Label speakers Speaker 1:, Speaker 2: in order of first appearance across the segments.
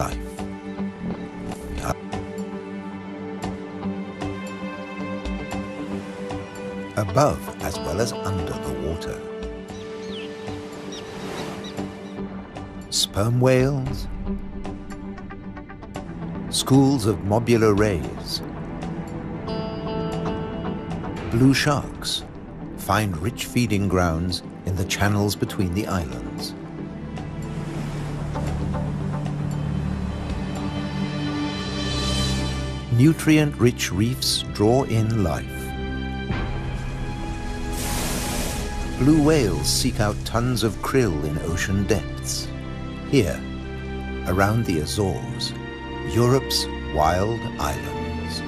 Speaker 1: life. Above as well as under the water. Sperm whales, schools of mobula rays, blue sharks find rich feeding grounds in the channels between the islands. Nutrient-rich reefs draw in life. Blue whales seek out tons of krill in ocean depths. Here, around the Azores, Europe's wild islands.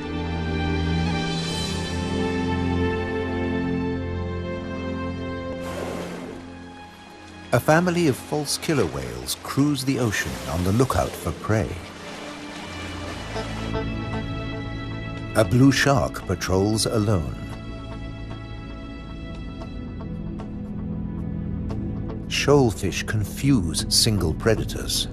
Speaker 1: A family of false killer whales cruise the ocean on the lookout for prey. A blue shark patrols alone. Shoalfish confuse single predators.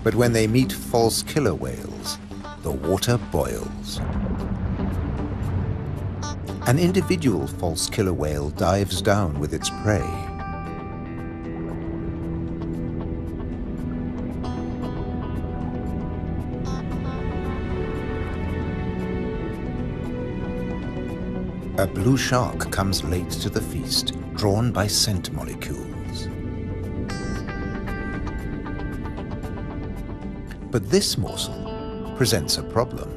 Speaker 1: But when they meet false killer whales, the water boils. An individual false killer whale dives down with its prey. A blue shark comes late to the feast, drawn by scent molecules. But this morsel presents a problem.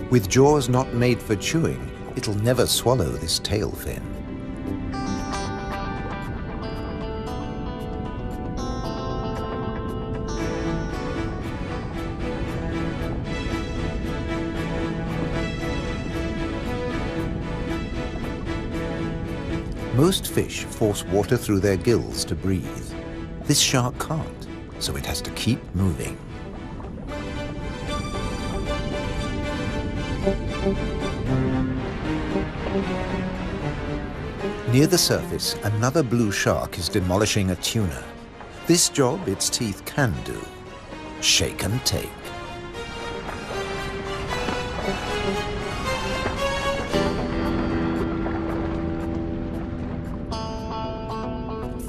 Speaker 1: With jaws not made for chewing, it'll never swallow this tail fin. Most fish force water through their gills to breathe. This shark can't, so it has to keep moving. Near the surface, another blue shark is demolishing a tuna. This job its teeth can do: shake and take.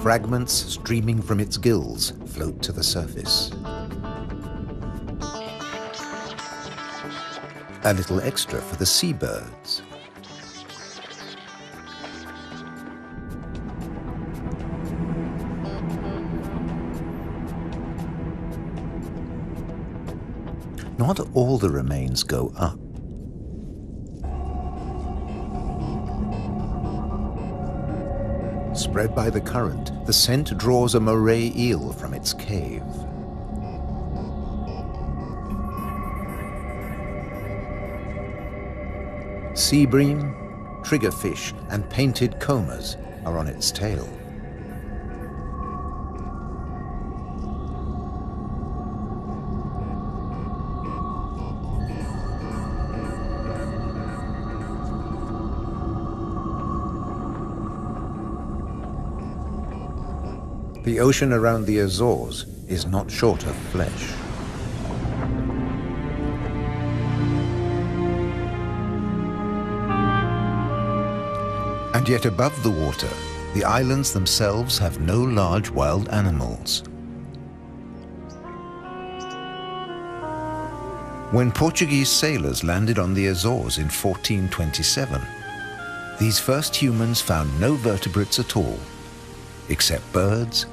Speaker 1: Fragments streaming from its gills float to the surface. A little extra for the seabirds. Not all the remains go up. Spread by the current, the scent draws a moray eel from its cave. Sea bream, triggerfish, and painted combers are on its tail. The ocean around the Azores is not short of flesh. And yet above the water, the islands themselves have no large wild animals. When Portuguese sailors landed on the Azores in 1427, these first humans found no vertebrates at all, except birds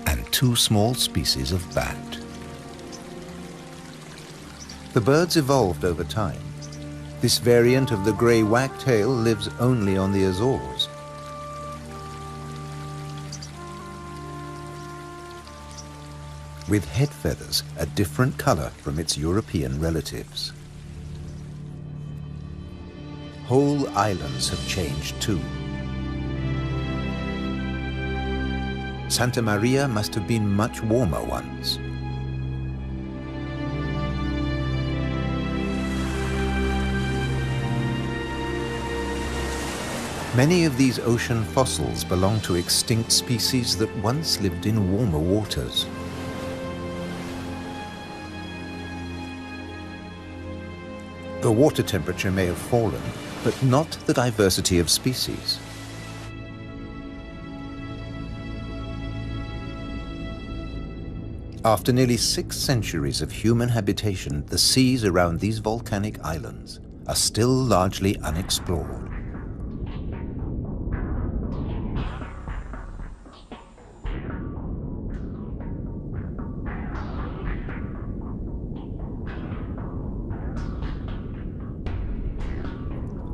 Speaker 1: and two small species of bat. The birds evolved over time. This variant of the grey wagtail lives only on the Azores. With head feathers a different color from its European relatives. Whole islands have changed too. Santa Maria must have been much warmer once. Many of these ocean fossils belong to extinct species that once lived in warmer waters. The water temperature may have fallen, but not the diversity of species. After nearly 6 centuries of human habitation, the seas around these volcanic islands are still largely unexplored.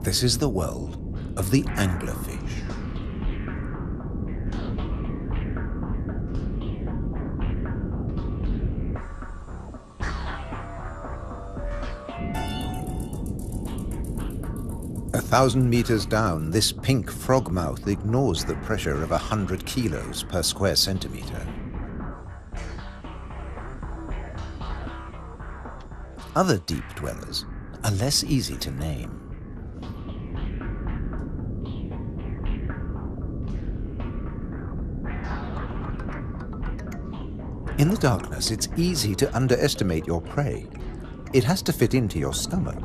Speaker 1: This is the world of the anglerfish. A 1,000 meters down, this pink frogmouth ignores the pressure of 100 kilos per square centimeter. Other deep dwellers are less easy to name. In the darkness, it's easy to underestimate your prey. It has to fit into your stomach.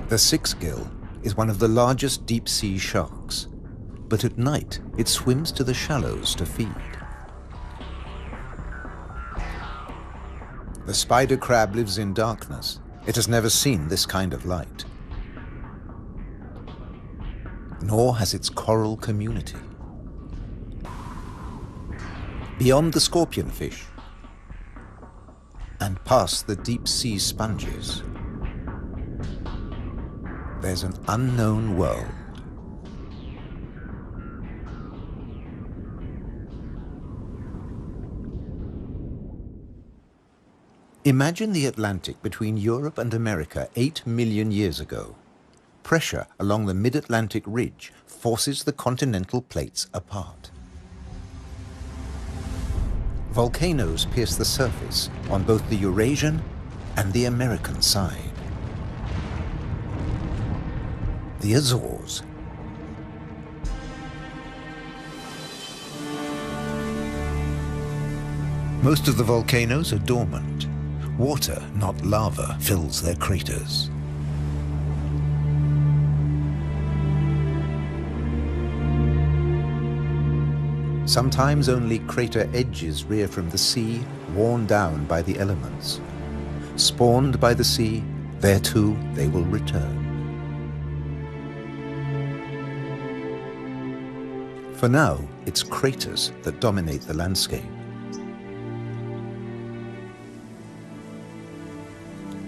Speaker 1: The six-gill is one of the largest deep-sea sharks, but at night it swims to the shallows to feed. The spider crab lives in darkness. It has never seen this kind of light. Nor has its coral community. Beyond the scorpionfish and past the deep-sea sponges, there's an unknown world. Imagine the Atlantic between Europe and America 8 million years ago. Pressure along the mid-Atlantic ridge forces the continental plates apart. Volcanoes pierce the surface on both the Eurasian and the American side. The Azores. Most of the volcanoes are dormant. Water, not lava, fills their craters. Sometimes only crater edges rear from the sea, worn down by the elements. Spawned by the sea, thereto they will return. For now, it's craters that dominate the landscape.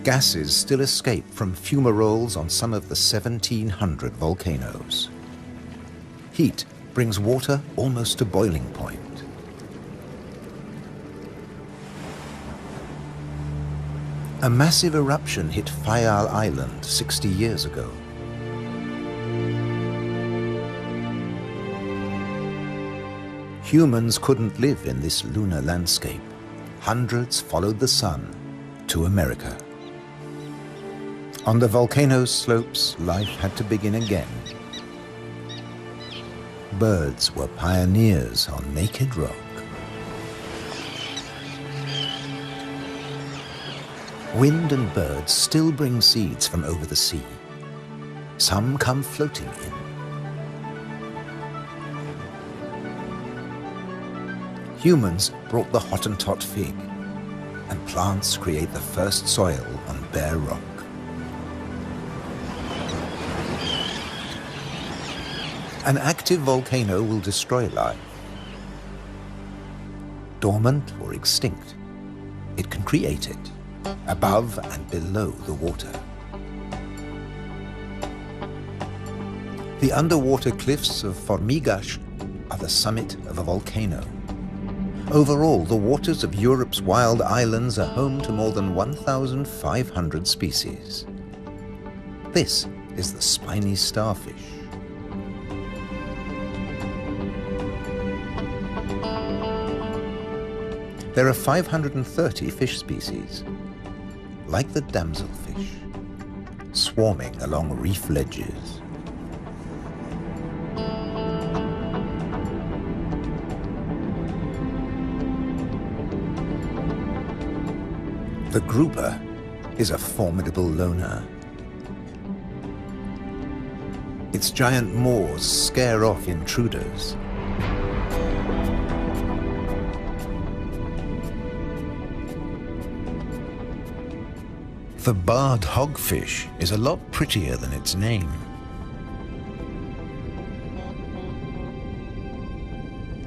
Speaker 1: Gases still escape from fumaroles on some of the 1,700 volcanoes. Heat brings water almost to boiling point. A massive eruption hit Fayal Island 60 years ago. Humans couldn't live in this lunar landscape. Hundreds followed the sun to America. On the volcano's slopes, life had to begin again. Birds were pioneers on naked rock. Wind and birds still bring seeds from over the sea. Some come floating in. Humans brought the Hottentot fig, and plants create the first soil on bare rock. An active volcano will destroy life. Dormant or extinct, it can create it, above and below the water. The underwater cliffs of Formigas are the summit of a volcano. Overall, the waters of Europe's wild islands are home to more than 1,500 species. This is the spiny starfish. There are 530 fish species, like the damselfish, swarming along reef ledges. The grouper is a formidable loner. Its giant maws scare off intruders. The barred hogfish is a lot prettier than its name.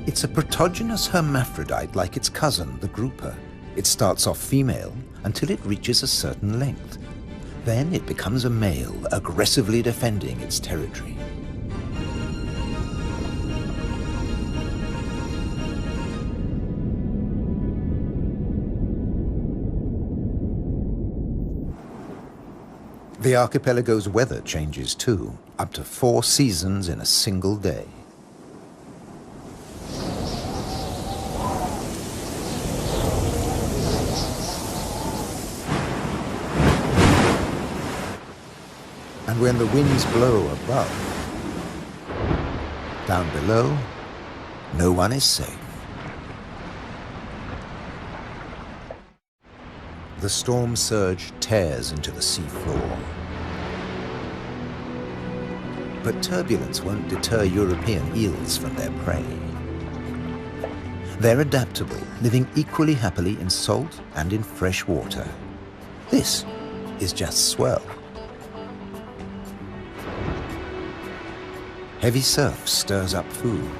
Speaker 1: It's a protogynous hermaphrodite like its cousin, the grouper. It starts off female until it reaches a certain length. Then it becomes a male, aggressively defending its territory. The archipelago's weather changes too, up to 4 seasons in a single day. And when the winds blow above, down below, no one is safe. The storm surge tears into the sea floor. But turbulence won't deter European eels from their prey. They're adaptable, living equally happily in salt and in fresh water. This is just swell. Heavy surf stirs up food.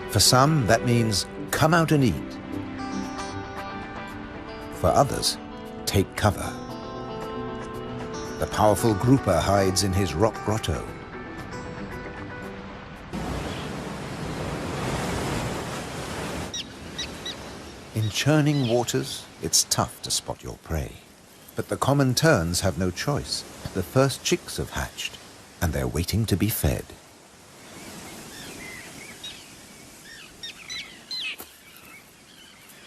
Speaker 1: For some, that means come out and eat. For others, take cover. The powerful grouper hides in his rock grotto. In churning waters, it's tough to spot your prey. But the common terns have no choice. The first chicks have hatched, and they're waiting to be fed.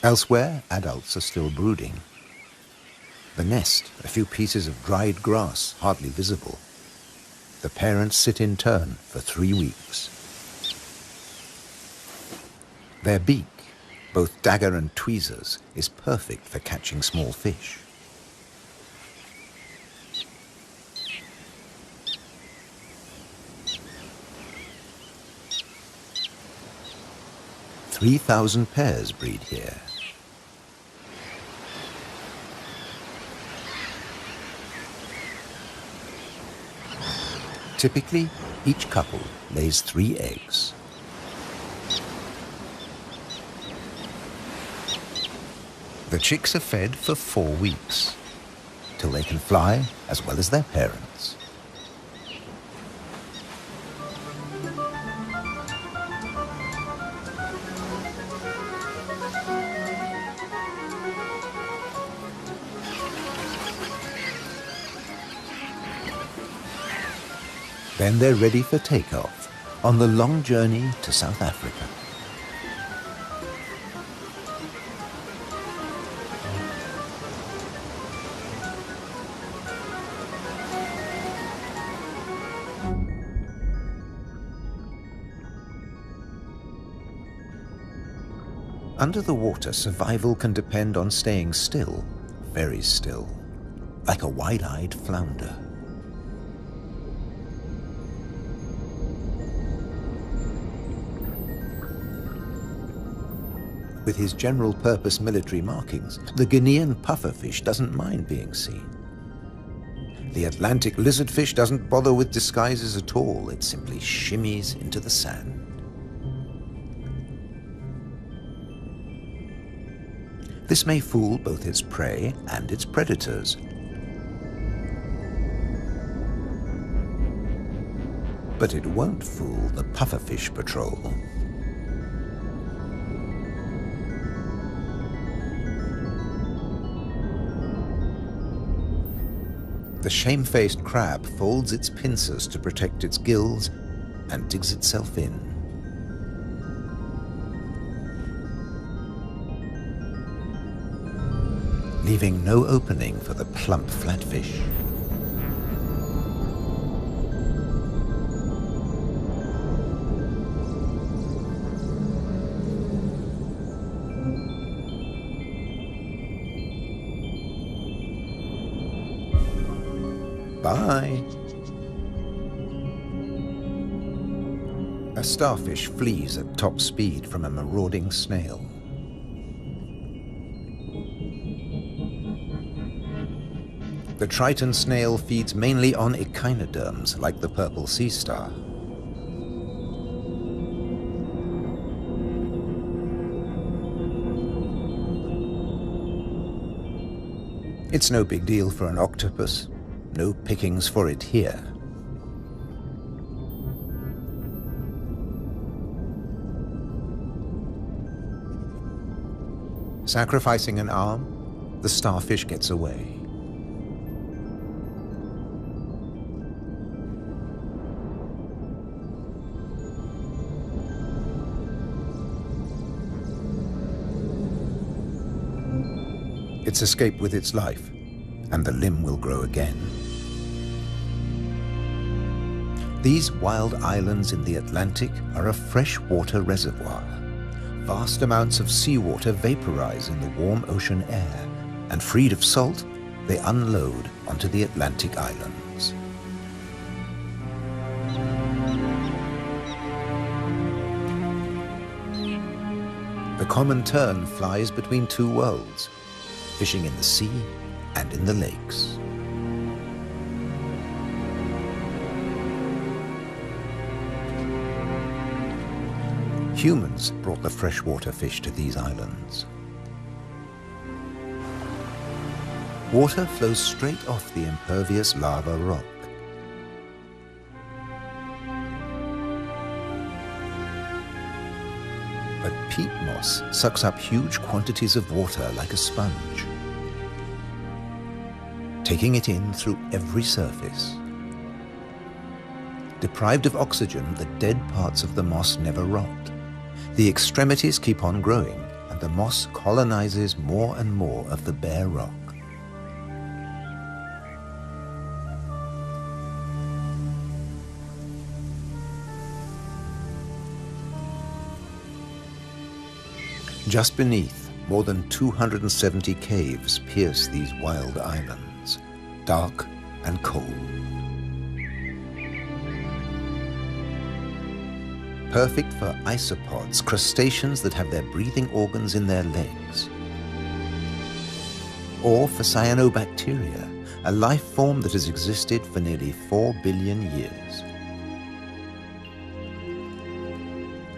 Speaker 1: Elsewhere, adults are still brooding. The nest, a few pieces of dried grass, hardly visible. The parents sit in turn for 3 weeks. Their beak, both dagger and tweezers, is perfect for catching small fish. "3,000 pairs breed here. Typically, each couple lays 3 eggs. The chicks are fed for 4 weeks, till they can fly as well as their parents. Then they're ready for takeoff on the long journey to South Africa. Under the water, survival can depend on staying still, very still, like a wide-eyed flounder. With his general-purpose military markings, the Guinean pufferfish doesn't mind being seen. The Atlantic lizardfish doesn't bother with disguises at all. It simply shimmies into the sand. This may fool both its prey and its predators. But it won't fool the pufferfish patrol. The shamefaced crab folds its pincers to protect its gills and digs itself in. leaving no opening for the plump flatfish. Bye. A starfish flees at top speed from a marauding snail. The Triton snail feeds mainly on echinoderms like the purple sea star. It's no big deal for an octopus. No pickings for it here. Sacrificing an arm, the starfish gets away. It's escaped with its life, and the limb will grow again. These wild islands in the Atlantic are a freshwater reservoir. Vast amounts of seawater vaporize in the warm ocean air, and freed of salt, they unload onto the Atlantic islands. The common tern flies between two worlds, fishing in the sea and in the lakes. Humans brought the freshwater fish to these islands. Water flows straight off the impervious lava rock. But peat moss sucks up huge quantities of water like a sponge, taking it in through every surface. Deprived of oxygen, the dead parts of the moss never rot. The extremities keep on growing, and the moss colonizes more and more of the bare rock. Just beneath, more than 270 caves pierce these wild islands, dark and cold. Perfect for isopods, crustaceans that have their breathing organs in their legs. Or for cyanobacteria, a life form that has existed for nearly 4 billion years.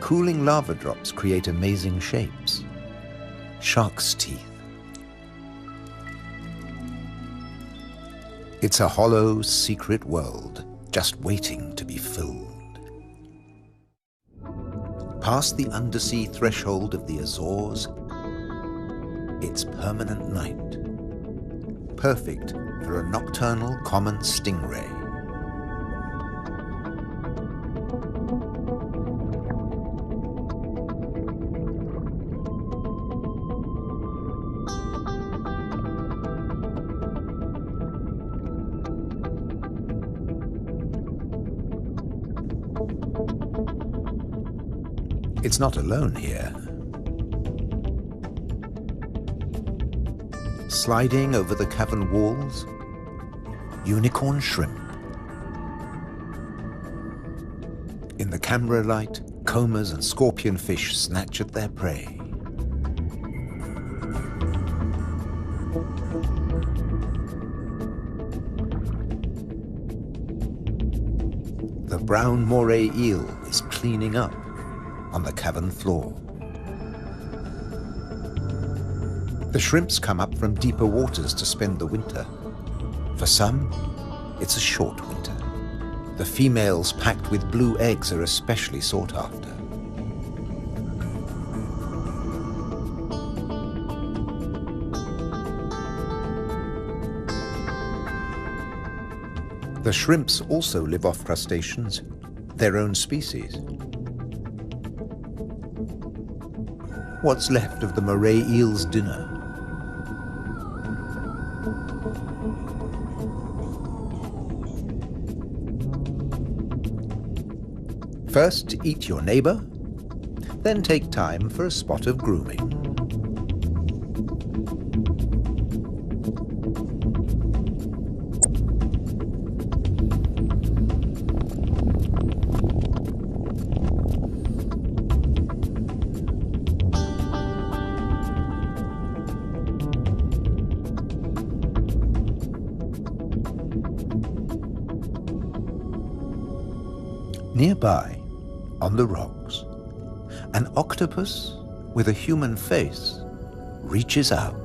Speaker 1: Cooling lava drops create amazing shapes. Shark's teeth. It's a hollow, secret world, just waiting to be filled. Past the undersea threshold of the Azores, it's permanent night. Perfect for a nocturnal common stingray. It's not alone here. Sliding over the cavern walls, unicorn shrimp. In the camera light, combers and scorpionfish snatch at their prey. The brown moray eel is cleaning up on the cavern floor. The shrimps come up from deeper waters to spend the winter. For some, it's a short winter. The females packed with blue eggs are especially sought after. The shrimps also live off crustaceans, their own species. What's left of the moray eel's dinner? First, eat your neighbor, then take time for a spot of grooming. Nearby, on the rocks, an octopus with a human face reaches out.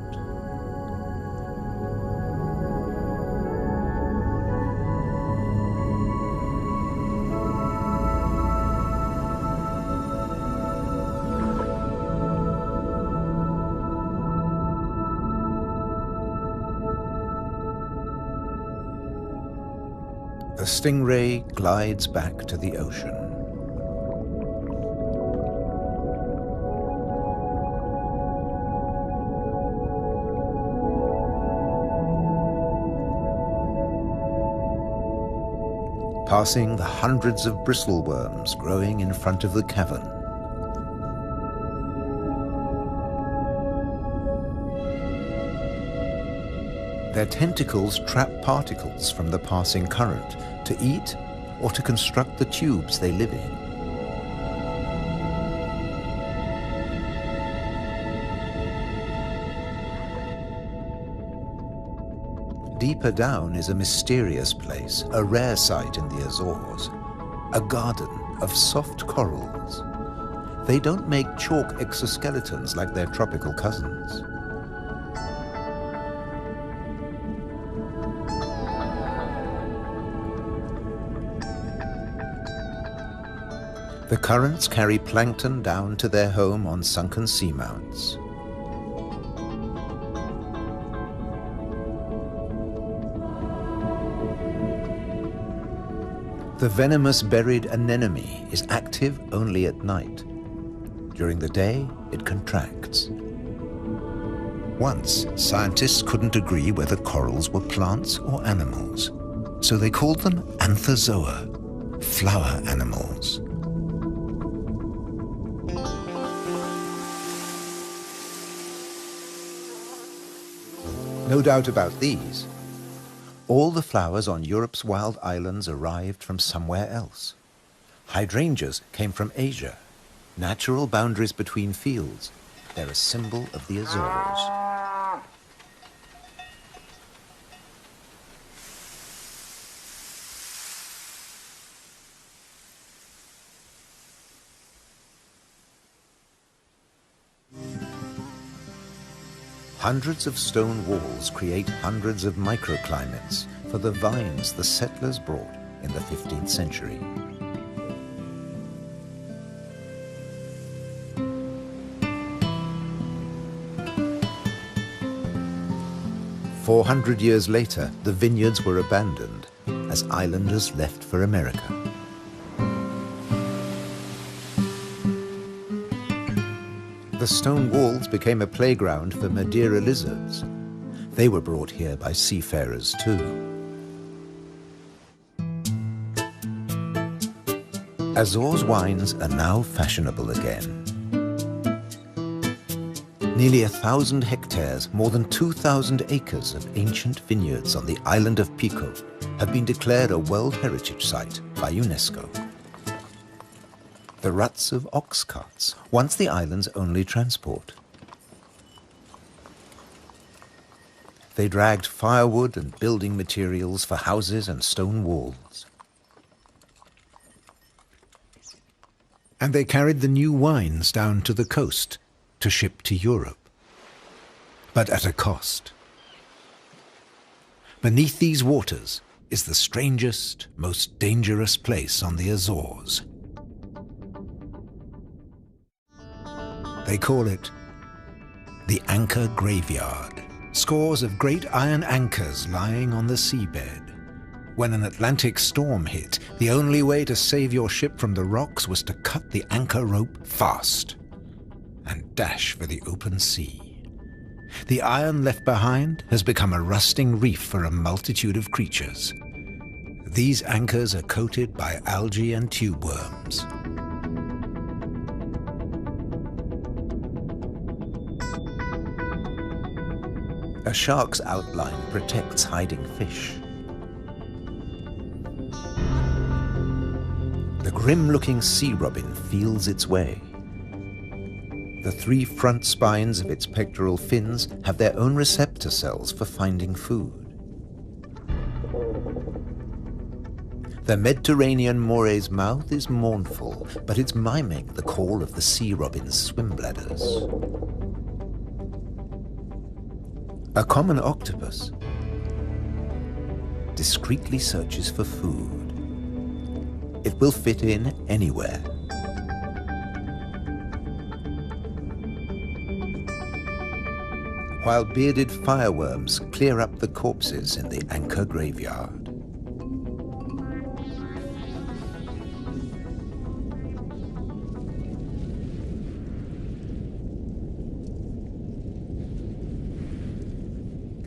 Speaker 1: The stingray glides back to the ocean. Passing the hundreds of bristleworms growing in front of the cavern. Their tentacles trap particles from the passing current to eat or to construct the tubes they live in. Deeper down is a mysterious place, a rare sight in the Azores, a garden of soft corals. They don't make chalk exoskeletons like their tropical cousins. The currents carry plankton down to their home on sunken seamounts. The venomous buried anemone is active only at night. During the day, it contracts. Once, scientists couldn't agree whether corals were plants or animals, so they called them anthozoa, flower animals. No doubt about these. All the flowers on Europe's wild islands arrived from somewhere else. Hydrangeas came from Asia. Natural boundaries between fields. They're a symbol of the Azores. Hundreds of stone walls create hundreds of microclimates for the vines the settlers brought in the 15th century. "400 years later, the vineyards were abandoned as islanders left for America. The stone walls became a playground for Madeira lizards. They were brought here by seafarers too. Azores wines are now fashionable again. Nearly 1,000 hectares, more than 2,000 acres of ancient vineyards on the island of Pico have been declared a World Heritage Site by UNESCO. The ruts of ox carts, once the island's only transport. They dragged firewood and building materials for houses and stone walls. And they carried the new wines down to the coast to ship to Europe, but at a cost. Beneath these waters is the strangest, most dangerous place on the Azores. They call it the Anchor Graveyard. Scores of great iron anchors lying on the seabed. When an Atlantic storm hit, the only way to save your ship from the rocks was to cut the anchor rope fast and dash for the open sea. The iron left behind has become a rusting reef for a multitude of creatures. These anchors are coated by algae and tube worms. A shark's outline protects hiding fish. The grim-looking sea robin feels its way. The 3 front spines of its pectoral fins have their own receptor cells for finding food. The Mediterranean moray's mouth is mournful, but it's miming the call of the sea robin's swim bladders. A common octopus discreetly searches for food. It will fit in anywhere. While bearded fireworms clear up the corpses in the anchor graveyard.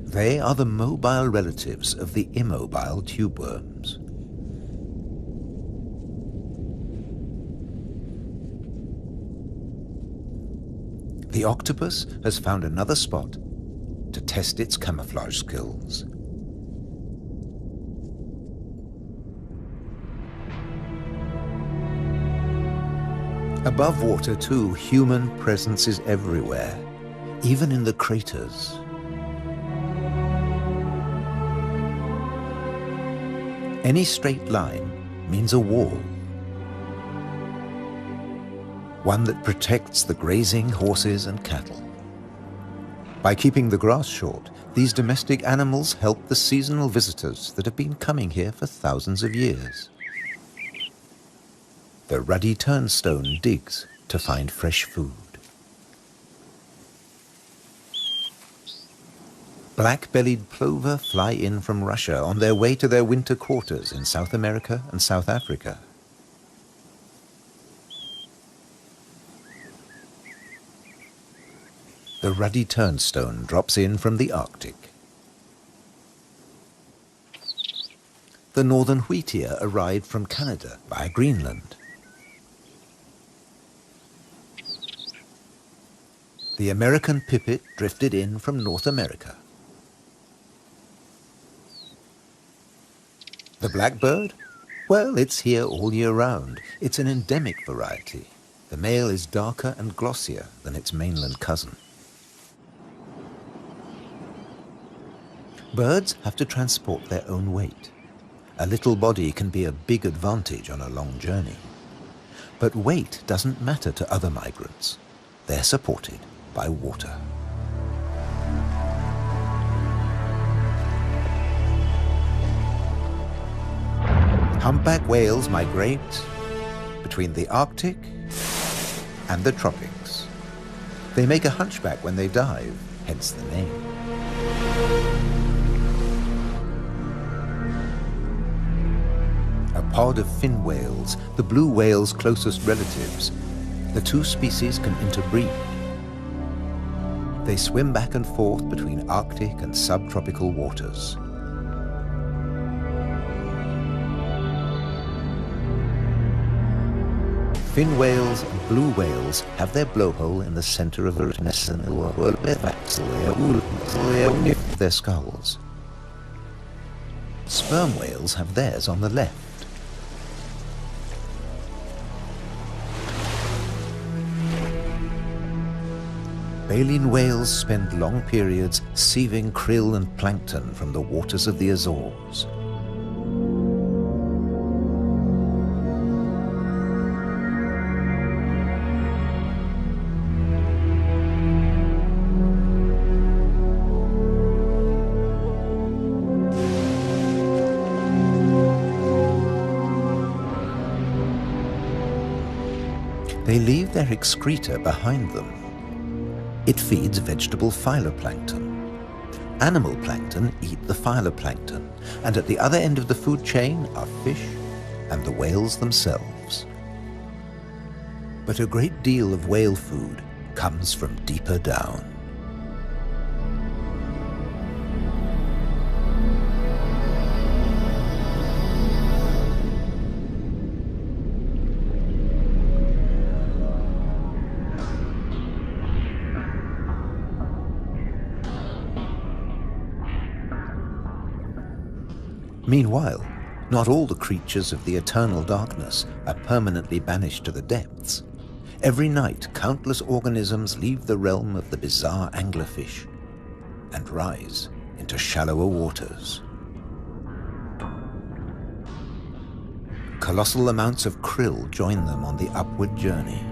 Speaker 1: They are the mobile relatives of the immobile tube worms. The octopus has found another spot to test its camouflage skills. Above water too, human presence is everywhere, even in the craters. Any straight line means a wall. One that protects the grazing horses and cattle. By keeping the grass short, these domestic animals help the seasonal visitors that have been coming here for thousands of years. The ruddy turnstone digs to find fresh food. Black-bellied plover fly in from Russia on their way to their winter quarters in South America and South Africa. The ruddy turnstone drops in from the Arctic. The northern wheatear arrived from Canada via Greenland. The American pipit drifted in from North America. The blackbird? Well, it's here all year round. It's an endemic variety. The male is darker and glossier than its mainland cousin. Birds have to transport their own weight. A little body can be a big advantage on a long journey. But weight doesn't matter to other migrants. They're supported by water. Humpback whales migrate between the Arctic and the tropics. They make a hunchback when they dive, hence the name. A pod of fin whales, the blue whale's closest relatives, the 2 species can interbreed. They swim back and forth between Arctic and subtropical waters. Fin whales and blue whales have their blowhole in the center of their skulls. Sperm whales have theirs on the left. Baleen whales spend long periods sieving krill and plankton from the waters of the Azores. They leave their excreta behind them. It feeds vegetable phytoplankton. Animal plankton eat the phytoplankton, and at the other end of the food chain are fish and the whales themselves. But a great deal of whale food comes from deeper down. Meanwhile, not all the creatures of the eternal darkness are permanently banished to the depths. Every night, countless organisms leave the realm of the bizarre anglerfish and rise into shallower waters. Colossal amounts of krill join them on the upward journey.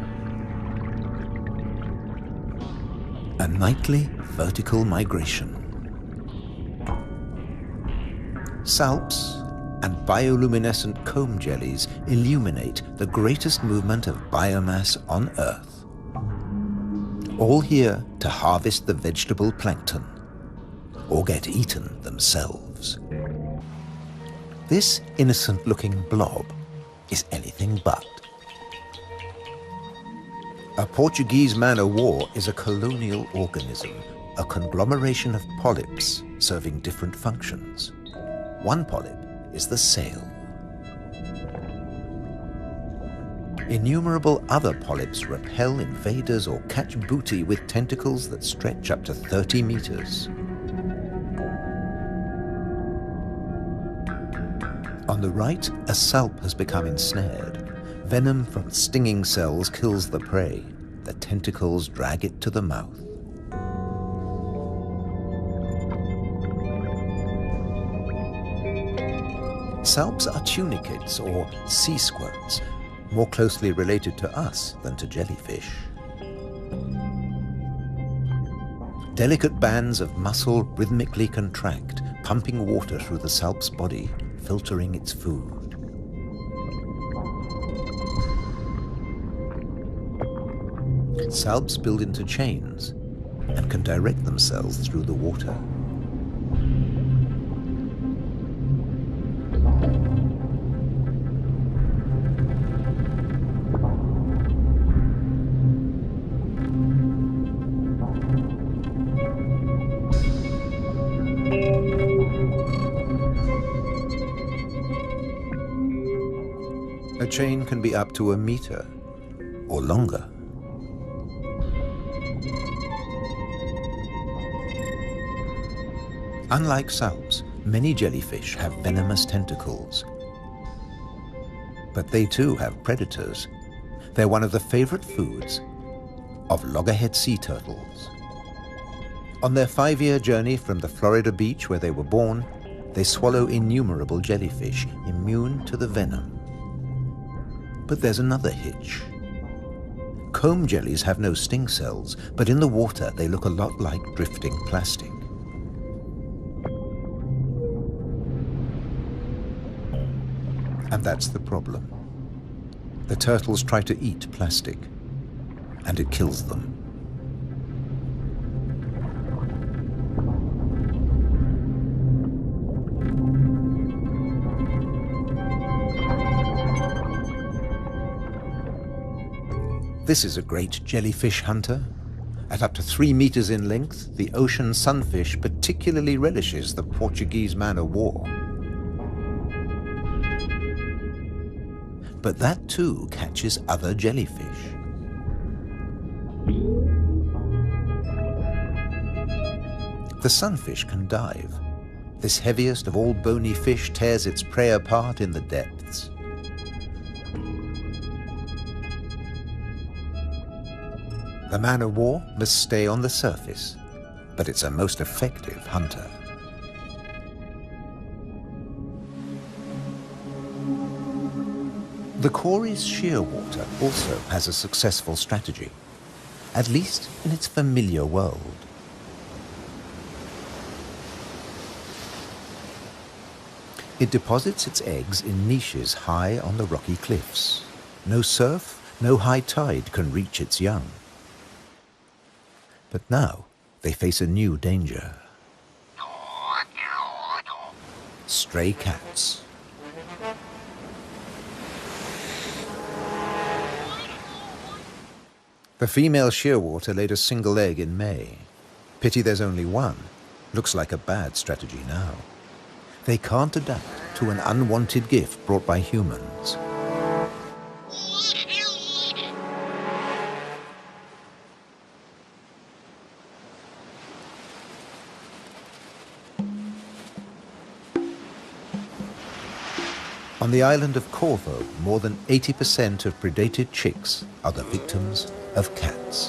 Speaker 1: A nightly vertical migration. Salps and bioluminescent comb jellies illuminate the greatest movement of biomass on Earth. All here to harvest the vegetable plankton, or get eaten themselves. This innocent-looking blob is anything but. A Portuguese man-o'-war is a colonial organism, a conglomeration of polyps serving different functions. One polyp is the sail. Innumerable other polyps repel invaders or catch booty with tentacles that stretch up to 30 meters. On the right, a salp has become ensnared. Venom from stinging cells kills the prey. The tentacles drag it to the mouth. Salps are tunicates or sea squirts, more closely related to us than to jellyfish. Delicate bands of muscle rhythmically contract, pumping water through the salp's body, filtering its food. Salps build into chains and can direct themselves through the water. A chain can be up to a meter or longer. Unlike salps, many jellyfish have venomous tentacles. But they too have predators. They're one of the favorite foods of loggerhead sea turtles. On their 5-year journey from the Florida beach where they were born, they swallow innumerable jellyfish immune to the venom. But there's another hitch. Comb jellies have no sting cells, but in the water they look a lot like drifting plastic. And that's the problem. The turtles try to eat plastic, and it kills them. This is a great jellyfish hunter. At up to 3 meters in length, the ocean sunfish particularly relishes the Portuguese man-o'-war. But that too catches other jellyfish. The sunfish can dive. This heaviest of all bony fish tears its prey apart in the depths. The man-o'-war must stay on the surface, but it's a most effective hunter. The Cory's shearwater also has a successful strategy, at least in its familiar world. It deposits its eggs in niches high on the rocky cliffs. No surf, no high tide can reach its young. But now they face a new danger. Stray cats. The female shearwater laid a single egg in May. Pity there's only one. Looks like a bad strategy now. They can't adapt to an unwanted gift brought by humans. On the island of Corvo, more than 80% of predated chicks are the victims of cats.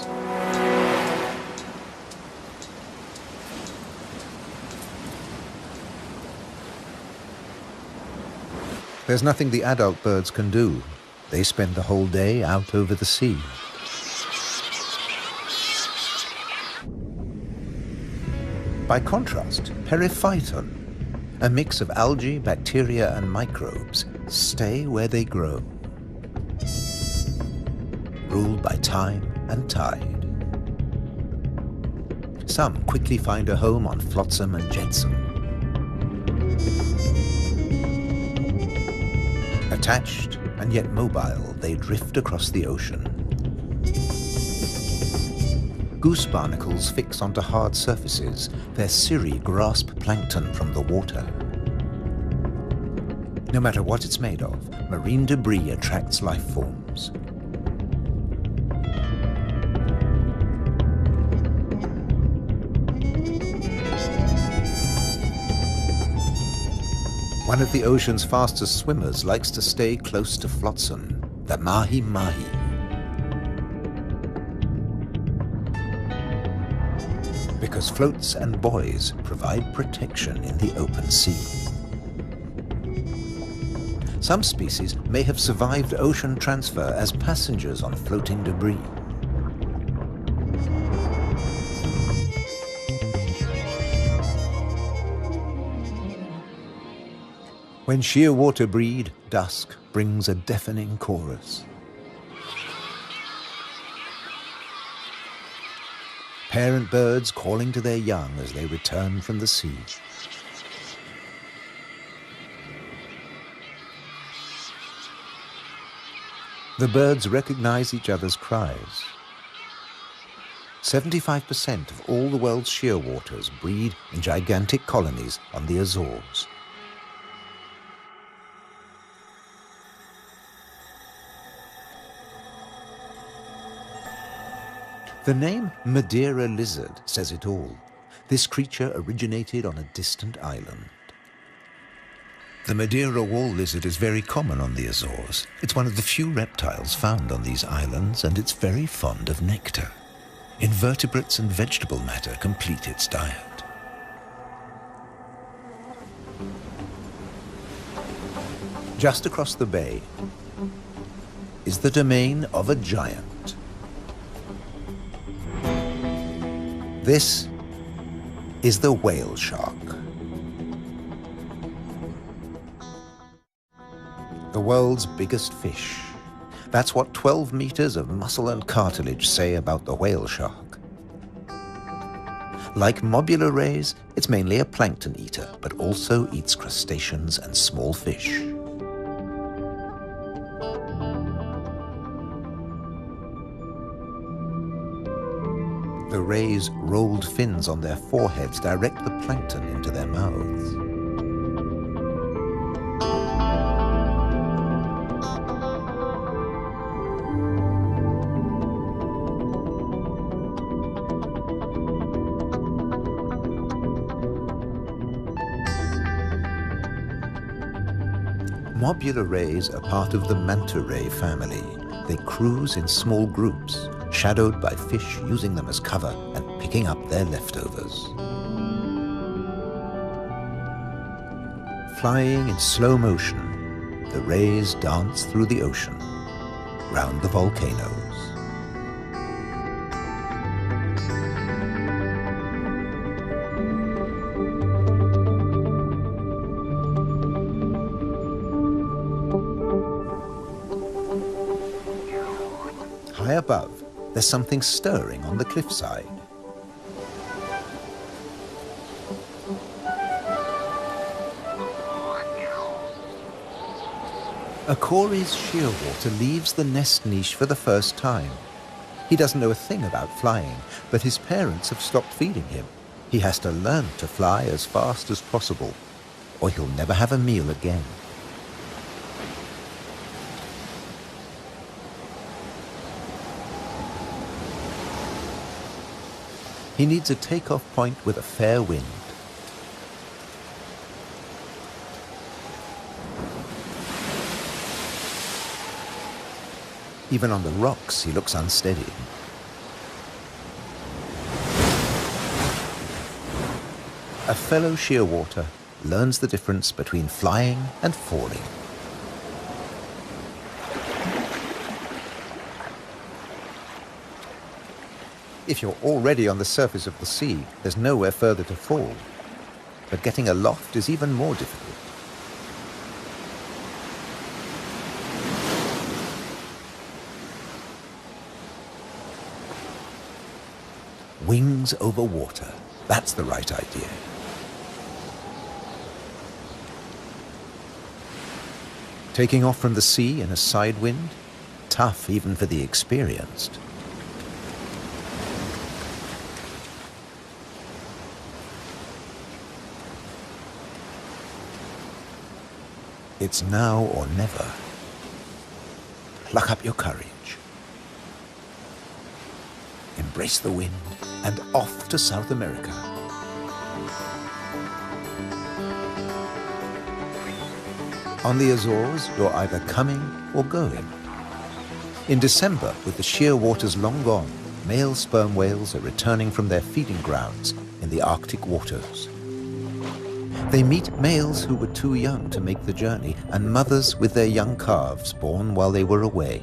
Speaker 1: There's nothing the adult birds can do. They spend the whole day out over the sea. By contrast, Periphyton, a mix of algae, bacteria and microbes, stay where they grow, ruled by time and tide. Some quickly find a home on flotsam and jetsam. Attached and yet mobile, they drift across the ocean. Goose barnacles fix onto hard surfaces. Their cirri grasp plankton from the water. No matter what it's made of, marine debris attracts life forms. One of the ocean's fastest swimmers likes to stay close to flotsam, the mahi-mahi. Because floats and buoys provide protection in the open sea. Some species may have survived ocean transfer as passengers on floating debris. When shearwater breed, dusk brings a deafening chorus. Parent birds calling to their young as they return from the sea. The birds recognize each other's cries. 75% of all the world's shearwaters breed in gigantic colonies on the Azores. The name Madeira lizard says it all. This creature originated on a distant island. The Madeira wall lizard is very common on the Azores. It's one of the few reptiles found on these islands, and it's very fond of nectar. Invertebrates and vegetable matter complete its diet. Just across the bay is the domain of a giant. This is the whale shark. The world's biggest fish. That's what 12 meters of muscle and cartilage say about the whale shark. Like mobula rays, it's mainly a plankton eater, but also eats crustaceans and small fish. The rays' rolled fins on their foreheads direct the plankton into their mouths. Mobula rays are part of the manta ray family. They cruise in small groups, shadowed by fish using them as cover and picking up their leftovers. Flying in slow motion, the rays dance through the ocean, round the volcanoes. High above, there's something stirring on the cliffside. A Cory's shearwater leaves the nest niche for the first time. He doesn't know a thing about flying, but his parents have stopped feeding him. He has to learn to fly as fast as possible, or he'll never have a meal again. He needs a takeoff point with a fair wind. Even on the rocks, he looks unsteady. A fellow shearwater learns the difference between flying and falling. If you're already on the surface of the sea, there's nowhere further to fall. But getting aloft is even more difficult. Wings over water. That's the right idea. Taking off from the sea in a side wind? Tough even for the experienced. It's now or never. Pluck up your courage. Embrace the wind and off to South America. On the Azores, you're either coming or going. In December, with the sheer waters long gone, male sperm whales are returning from their feeding grounds in the Arctic waters. They meet males who were too young to make the journey and mothers with their young calves born while they were away.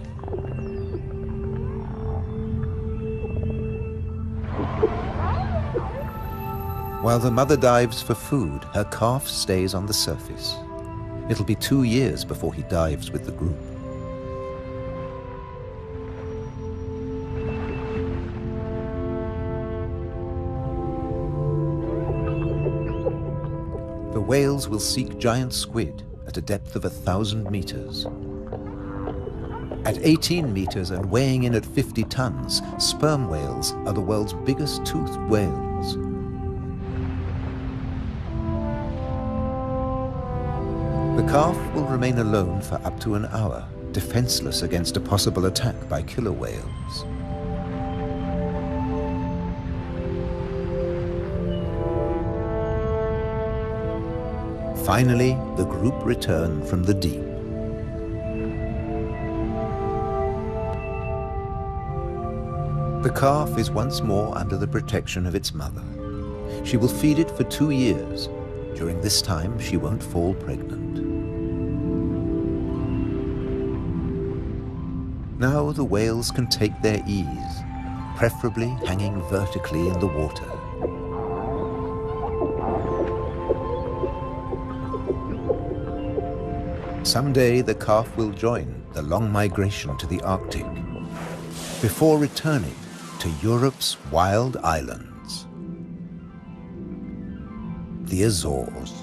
Speaker 1: While the mother dives for food, her calf stays on the surface. It'll be 2 years before he dives with the group. The whales will seek giant squid at a depth of 1,000 meters. At 18 meters and weighing in at 50 tons, sperm whales are the world's biggest toothed whales. The calf will remain alone for up to an hour, defenseless against a possible attack by killer whales. Finally, the group return from the deep. The calf is once more under the protection of its mother. She will feed it for 2 years. During this time, she won't fall pregnant. Now the whales can take their ease, preferably hanging vertically in the water. Someday the calf will join the long migration to the Arctic before returning to Europe's wild islands, the Azores.